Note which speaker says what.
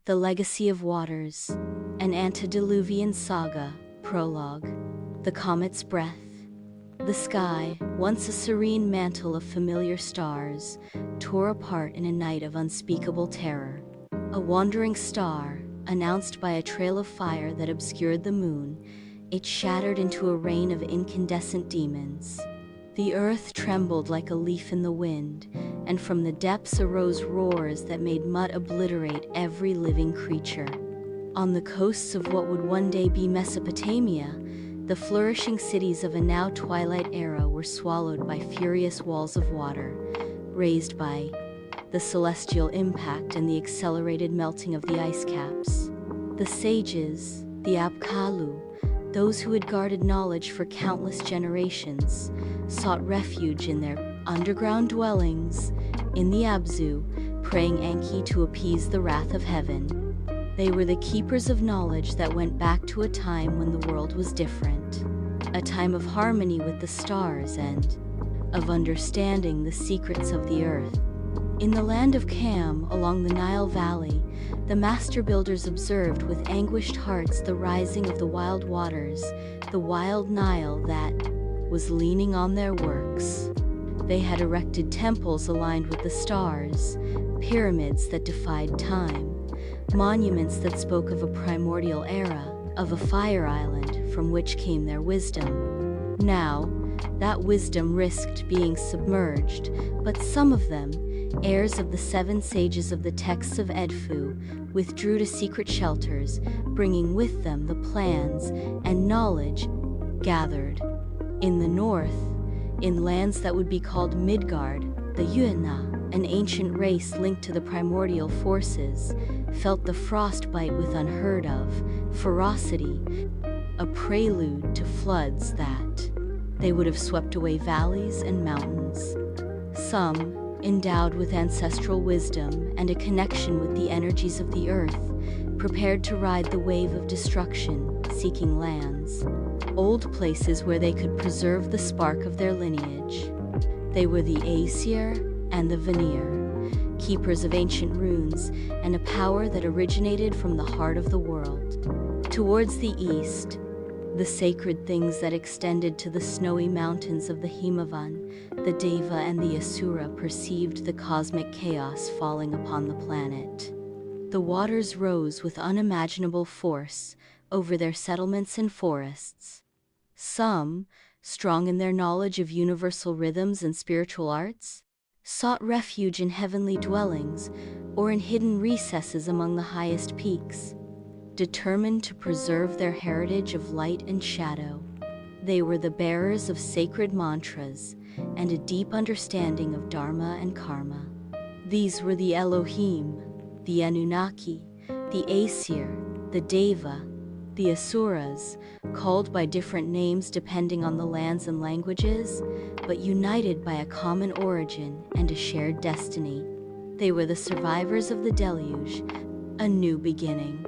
Speaker 1: The Legacy of Waters, an antediluvian saga. Prologue. The comet's breath. The sky, once a serene mantle of familiar stars, tore apart in a night of unspeakable terror. A wandering star, announced by a trail of fire that obscured the moon, it shattered into a rain of incandescent demons. The earth trembled like a leaf in the wind, and from the depths arose roars that made mud obliterate every living creature. On the coasts of what would one day be Mesopotamia, the flourishing cities of a now twilight era were swallowed by furious walls of water, raised by the celestial impact and the accelerated melting of the ice caps. The sages, the Apkallu, those who had guarded knowledge for countless generations, sought refuge in their underground dwellings, in the Abzu, praying Enki to appease the wrath of heaven. They were the keepers of knowledge that went back to a time when the world was different, a time of harmony with the stars and of understanding the secrets of the earth. In the land of Cam, along the Nile Valley, the master builders observed with anguished hearts the rising of the wild waters, the wild Nile that was leaning on their works. They had erected temples aligned with the stars, pyramids that defied time, monuments that spoke of a primordial era, of a fire island from which came their wisdom. Now, that wisdom risked being submerged, but some of them, heirs of the 7 sages of the texts of Edfu, withdrew to secret shelters, bringing with them the plans and knowledge gathered. In the north, in lands that would be called Midgard, the Yuena, an ancient race linked to the primordial forces, felt the frostbite with unheard of ferocity, a prelude to floods that they would have swept away valleys and mountains. Some, endowed with ancestral wisdom and a connection with the energies of the earth, prepared to ride the wave of destruction, seeking lands, old places where they could preserve the spark of their lineage. They were the Aesir and the Vanir, keepers of ancient runes and a power that originated from the heart of the world. Towards the east, the sacred things that extended to the snowy mountains of the Himavan, the Deva and the Asura perceived the cosmic chaos falling upon the planet. The waters rose with unimaginable force over their settlements and forests. Some, strong in their knowledge of universal rhythms and spiritual arts, sought refuge in heavenly dwellings or in hidden recesses among the highest peaks, determined to preserve their heritage of light and shadow. They were the bearers of sacred mantras and a deep understanding of Dharma and Karma. These were the Elohim, the Anunnaki, the Aesir, the Deva, the Asuras, called by different names depending on the lands and languages, but united by a common origin and a shared destiny. They were the survivors of the deluge, a new beginning.